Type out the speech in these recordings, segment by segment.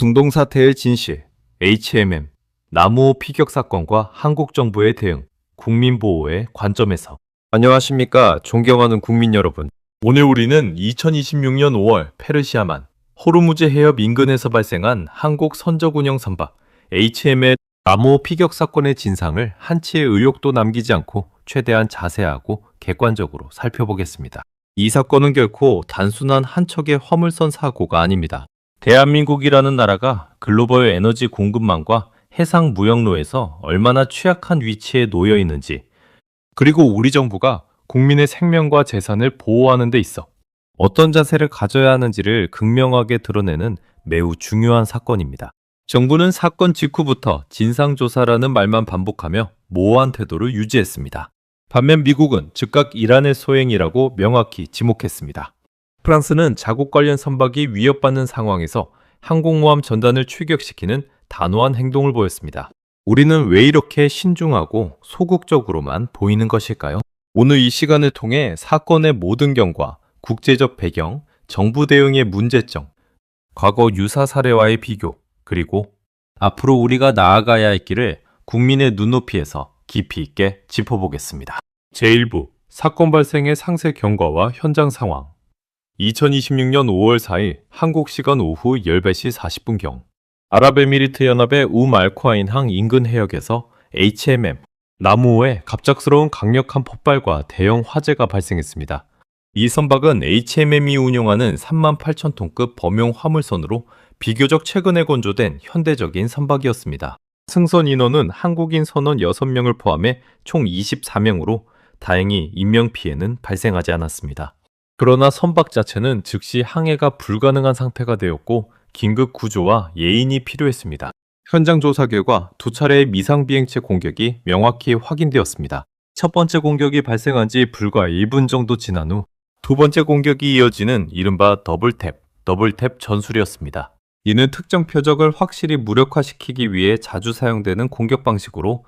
중동 사태의 진실, HMM, 남우호 피격 사건과 한국 정부의 대응, 국민 보호의 관점에서. 안녕하십니까, 존경하는 국민 여러분. 오늘 우리는 2026년 5월 페르시아만 호르무즈 해협 인근에서 발생한 한국 선적 운영 선박 HM의 남우호 피격 사건의 진상을 한치의 의혹도 남기지 않고 최대한 자세하고 객관적으로 살펴보겠습니다. 이 사건은 결코 단순한 한 척의 화물선 사고가 아닙니다. 대한민국이라는 나라가 글로벌 에너지 공급망과 해상 무역로에서 얼마나 취약한 위치에 놓여 있는지, 그리고 우리 정부가 국민의 생명과 재산을 보호하는 데 있어 어떤 자세를 가져야 하는지를 극명하게 드러내는 매우 중요한 사건입니다. 정부는 사건 직후부터 진상조사라는 말만 반복하며 모호한 태도를 유지했습니다. 반면 미국은 즉각 이란의 소행이라고 명확히 지목했습니다. 프랑스는 자국 관련 선박이 위협받는 상황에서 항공모함 전단을 출격시키는 단호한 행동을 보였습니다. 우리는 왜 이렇게 신중하고 소극적으로만 보이는 것일까요? 오늘 이 시간을 통해 사건의 모든 경과, 국제적 배경, 정부 대응의 문제점, 과거 유사 사례와의 비교, 그리고 앞으로 우리가 나아가야 할 길을 국민의 눈높이에서 깊이 있게 짚어보겠습니다. 제1부, 사건 발생의 상세 경과와 현장 상황. 2026년 5월 4일 한국 시간 오후 10시 40분경 아랍에미리트 연합의 알코아인항 인근 해역에서 HMM 남우호에 갑작스러운 강력한 폭발과 대형 화재가 발생했습니다. 이 선박은 HMM이 운용하는 38,000톤급 범용 화물선으로 비교적 최근에 건조된 현대적인 선박이었습니다. 승선 인원은 한국인 선원 6명을 포함해 총 24명으로 다행히 인명피해는 발생하지 않았습니다. 그러나 선박 자체는 즉시 항해가 불가능한 상태가 되었고 긴급 구조와 예인이 필요했습니다. 현장 조사 결과 두 차례의 미상비행체 공격이 명확히 확인되었습니다. 첫 번째 공격이 발생한 지 불과 1분 정도 지난 후 두 번째 공격이 이어지는 이른바 더블탭 전술이었습니다. 이는 특정 표적을 확실히 무력화시키기 위해 자주 사용되는 공격 방식으로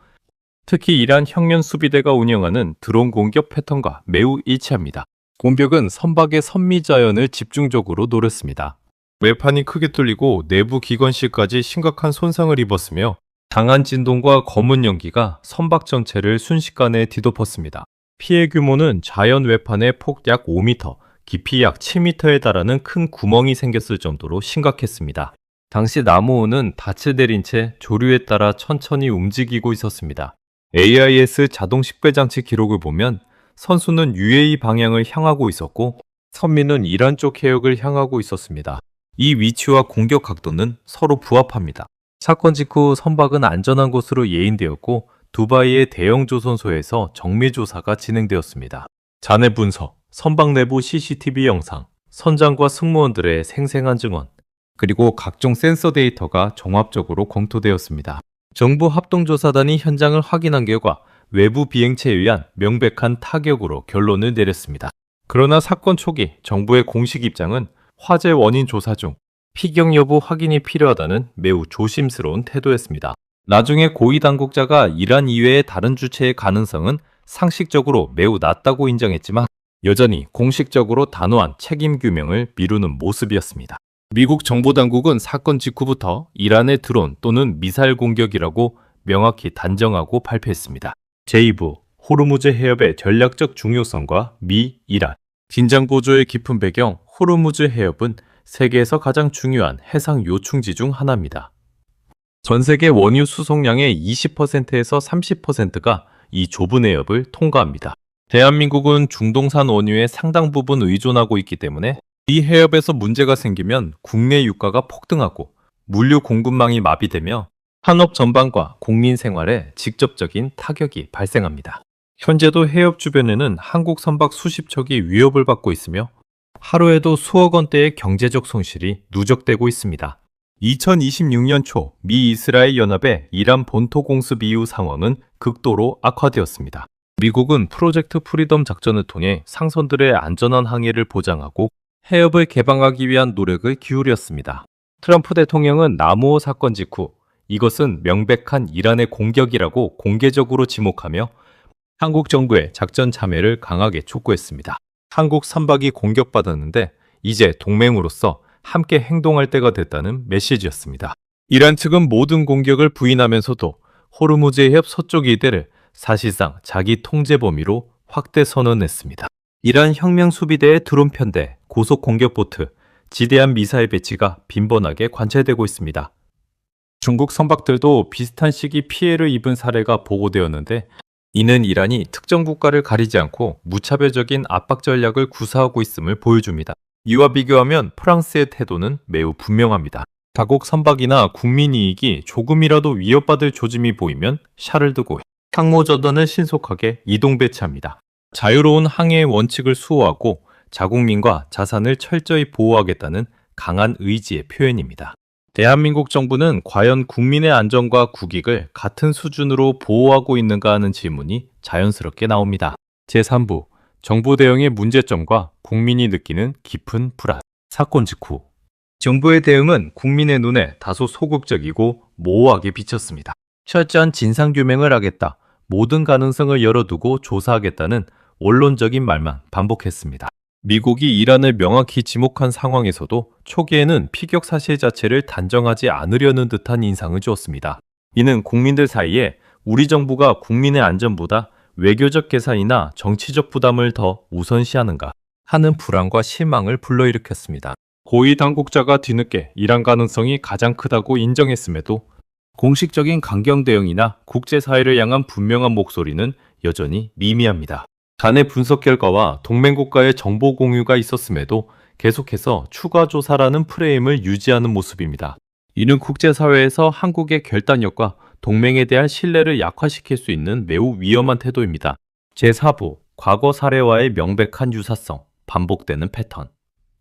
특히 이란 형련 수비대가 운영하는 드론 공격 패턴과 매우 일치합니다. 공격은 선박의 선미자연을 집중적으로 노렸습니다. 외판이 크게 뚫리고 내부 기관실까지 심각한 손상을 입었으며 강한 진동과 검은 연기가 선박 전체를 순식간에 뒤덮었습니다. 피해 규모는 자연 외판의 폭 약 5m, 깊이 약 7m에 달하는 큰 구멍이 생겼을 정도로 심각했습니다. 당시 남우호는 닻을 내린 채 조류에 따라 천천히 움직이고 있었습니다. AIS 자동 식배 장치 기록을 보면 선수는 UAE 방향을 향하고 있었고 선미는 이란 쪽 해역을 향하고 있었습니다. 이 위치와 공격 각도는 서로 부합합니다. 사건 직후 선박은 안전한 곳으로 예인되었고 두바이의 대형 조선소에서 정밀 조사가 진행되었습니다. 잔해 분석, 선박 내부 CCTV 영상, 선장과 승무원들의 생생한 증언, 그리고 각종 센서 데이터가 종합적으로 검토되었습니다. 정부 합동조사단이 현장을 확인한 결과 외부 비행체에 의한 명백한 타격으로 결론을 내렸습니다. 그러나 사건 초기 정부의 공식 입장은 화재 원인 조사 중 피격 여부 확인이 필요하다는 매우 조심스러운 태도였습니다. 나중에 고위 당국자가 이란 이외의 다른 주체의 가능성은 상식적으로 매우 낮다고 인정했지만 여전히 공식적으로 단호한 책임 규명을 미루는 모습이었습니다. 미국 정보당국은 사건 직후부터 이란의 드론 또는 미사일 공격이라고 명확히 단정하고 발표했습니다. 제2부, 호르무즈 해협의 전략적 중요성과 미, 이란. 긴장 고조의 깊은 배경, 호르무즈 해협은 세계에서 가장 중요한 해상 요충지 중 하나입니다. 전 세계 원유 수송량의 20%에서 30%가 이 좁은 해협을 통과합니다. 대한민국은 중동산 원유의 상당 부분 의존하고 있기 때문에 이 해협에서 문제가 생기면 국내 유가가 폭등하고 물류 공급망이 마비되며 산업 전반과 국민 생활에 직접적인 타격이 발생합니다. 현재도 해협 주변에는 한국 선박 수십 척이 위협을 받고 있으며 하루에도 수억 원대의 경제적 손실이 누적되고 있습니다. 2026년 초 미 이스라엘 연합의 이란 본토 공습 이후 상황은 극도로 악화되었습니다. 미국은 프로젝트 프리덤 작전을 통해 상선들의 안전한 항해를 보장하고 해협을 개방하기 위한 노력을 기울였습니다. 트럼프 대통령은 남우호 사건 직후 이것은 명백한 이란의 공격이라고 공개적으로 지목하며 한국 정부의 작전 참여를 강하게 촉구했습니다. 한국 선박이 공격받았는데 이제 동맹으로서 함께 행동할 때가 됐다는 메시지였습니다. 이란 측은 모든 공격을 부인하면서도 호르무즈의 협 서쪽 일대를 사실상 자기 통제 범위로 확대 선언했습니다. 이란 혁명 수비대의 드론 편대, 고속 공격 보트, 지대한 미사일 배치가 빈번하게 관찰되고 있습니다. 중국 선박들도 비슷한 시기 피해를 입은 사례가 보고되었는데 이는 이란이 특정 국가를 가리지 않고 무차별적인 압박 전략을 구사하고 있음을 보여줍니다. 이와 비교하면 프랑스의 태도는 매우 분명합니다. 자국 선박이나 국민 이익이 조금이라도 위협받을 조짐이 보이면 샤를 두고 항모 전단을 신속하게 이동 배치합니다. 자유로운 항해의 원칙을 수호하고 자국민과 자산을 철저히 보호하겠다는 강한 의지의 표현입니다. 대한민국 정부는 과연 국민의 안전과 국익을 같은 수준으로 보호하고 있는가 하는 질문이 자연스럽게 나옵니다. 제3부 정부 대응의 문제점과 국민이 느끼는 깊은 불안. 사건 직후 정부의 대응은 국민의 눈에 다소 소극적이고 모호하게 비쳤습니다. 철저한 진상규명을 하겠다, 모든 가능성을 열어두고 조사하겠다는 원론적인 말만 반복했습니다. 미국이 이란을 명확히 지목한 상황에서도 초기에는 피격 사실 자체를 단정하지 않으려는 듯한 인상을 주었습니다. 이는 국민들 사이에 우리 정부가 국민의 안전보다 외교적 계산이나 정치적 부담을 더 우선시하는가 하는 불안과 실망을 불러일으켰습니다. 고위 당국자가 뒤늦게 이란 가능성이 가장 크다고 인정했음에도 공식적인 강경 대응이나 국제사회를 향한 분명한 목소리는 여전히 미미합니다. 간의 분석 결과와 동맹국가의 정보 공유가 있었음에도 계속해서 추가 조사라는 프레임을 유지하는 모습입니다. 이는 국제사회에서 한국의 결단력과 동맹에 대한 신뢰를 약화시킬 수 있는 매우 위험한 태도입니다. 제4부, 과거 사례와의 명백한 유사성, 반복되는 패턴.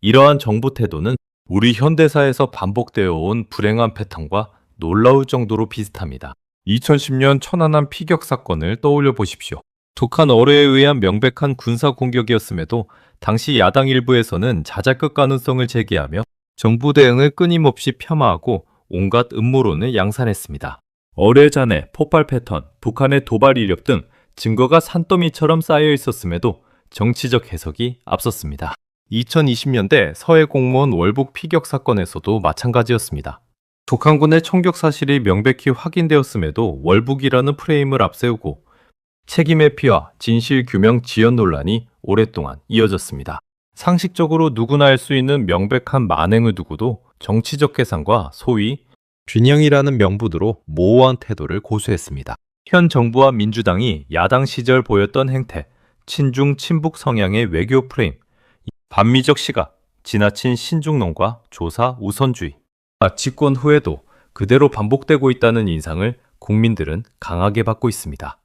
이러한 정부 태도는 우리 현대사에서 반복되어 온 불행한 패턴과 놀라울 정도로 비슷합니다. 2010년 천안함 피격 사건을 떠올려 보십시오. 북한 어뢰에 의한 명백한 군사 공격이었음에도 당시 야당 일부에서는 자잘급 가능성을 제기하며 정부 대응을 끊임없이 폄하하고 온갖 음모론을 양산했습니다. 어뢰 잔해, 폭발 패턴, 북한의 도발 이력 등 증거가 산더미처럼 쌓여 있었음에도 정치적 해석이 앞섰습니다. 2020년대 서해 공무원 월북 피격 사건에서도 마찬가지였습니다. 북한군의 총격 사실이 명백히 확인되었음에도 월북이라는 프레임을 앞세우고 책임의 피와 진실 규명 지연 논란이 오랫동안 이어졌습니다. 상식적으로 누구나 알 수 있는 명백한 만행을 두고도 정치적 계산과 소위 균형이라는 명분으로 모호한 태도를 고수했습니다. 현 정부와 민주당이 야당 시절 보였던 행태, 친중 친북 성향의 외교 프레임, 반미적 시각, 지나친 신중론과 조사 우선주의, 집권 후에도 그대로 반복되고 있다는 인상을 국민들은 강하게 받고 있습니다.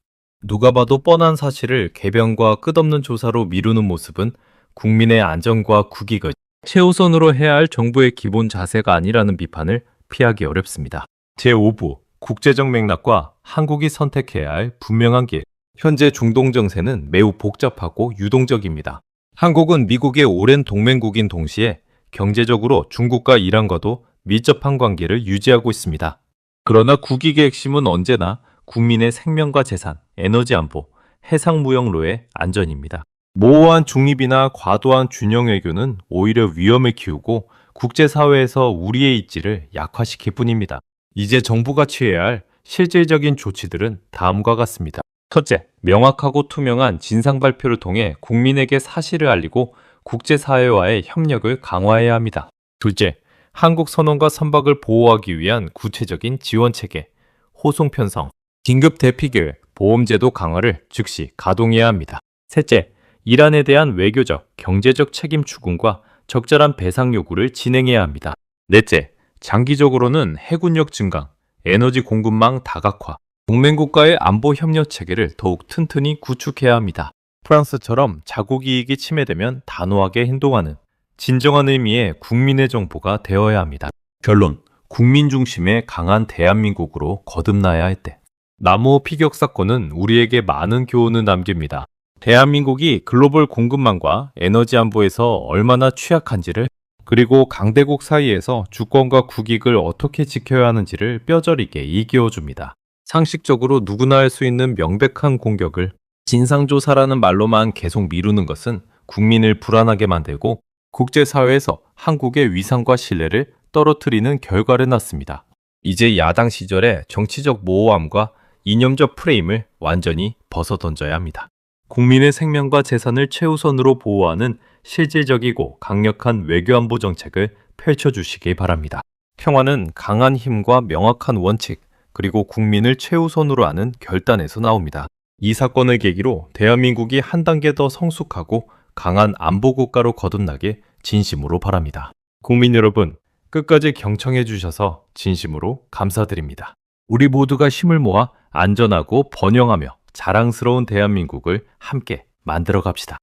누가 봐도 뻔한 사실을 개변과 끝없는 조사로 미루는 모습은 국민의 안전과 국익을 최우선으로 해야 할 정부의 기본 자세가 아니라는 비판을 피하기 어렵습니다. 제5부, 국제적 맥락과 한국이 선택해야 할 분명한 길. 현재 중동 정세는 매우 복잡하고 유동적입니다. 한국은 미국의 오랜 동맹국인 동시에 경제적으로 중국과 이란과도 밀접한 관계를 유지하고 있습니다. 그러나 국익의 핵심은 언제나 국민의 생명과 재산, 에너지 안보, 해상 무역로의 안전입니다. 모호한 중립이나 과도한 균형 외교는 오히려 위험을 키우고 국제사회에서 우리의 입지를 약화시킬 뿐입니다. 이제 정부가 취해야 할 실질적인 조치들은 다음과 같습니다. 첫째, 명확하고 투명한 진상 발표를 통해 국민에게 사실을 알리고 국제사회와의 협력을 강화해야 합니다. 둘째, 한국 선원과 선박을 보호하기 위한 구체적인 지원체계, 호송 편성, 긴급 대피계획, 보험제도 강화를 즉시 가동해야 합니다. 셋째, 이란에 대한 외교적, 경제적 책임 추궁과 적절한 배상 요구를 진행해야 합니다. 넷째, 장기적으로는 해군력 증강, 에너지 공급망 다각화, 동맹국가의 안보 협력 체계를 더욱 튼튼히 구축해야 합니다. 프랑스처럼 자국 이익이 침해되면 단호하게 행동하는 진정한 의미의 국민의 정부가 되어야 합니다. 결론, 국민 중심의 강한 대한민국으로 거듭나야 할 때. 남호 피격 사건은 우리에게 많은 교훈을 남깁니다. 대한민국이 글로벌 공급망과 에너지 안보에서 얼마나 취약한지를, 그리고 강대국 사이에서 주권과 국익을 어떻게 지켜야 하는지를 뼈저리게 일깨워줍니다. 상식적으로 누구나 할 수 있는 명백한 공격을 진상조사라는 말로만 계속 미루는 것은 국민을 불안하게 만들고 국제사회에서 한국의 위상과 신뢰를 떨어뜨리는 결과를 낳습니다. 이제 야당 시절의 정치적 모호함과 이념적 프레임을 완전히 벗어던져야 합니다. 국민의 생명과 재산을 최우선으로 보호하는 실질적이고 강력한 외교안보 정책을 펼쳐주시기 바랍니다. 평화는 강한 힘과 명확한 원칙, 그리고 국민을 최우선으로 하는 결단에서 나옵니다. 이 사건을 계기로 대한민국이 한 단계 더 성숙하고 강한 안보 국가로 거듭나길 진심으로 바랍니다. 국민 여러분, 끝까지 경청해 주셔서 진심으로 감사드립니다. 우리 모두가 힘을 모아 안전하고 번영하며 자랑스러운 대한민국을 함께 만들어 갑시다.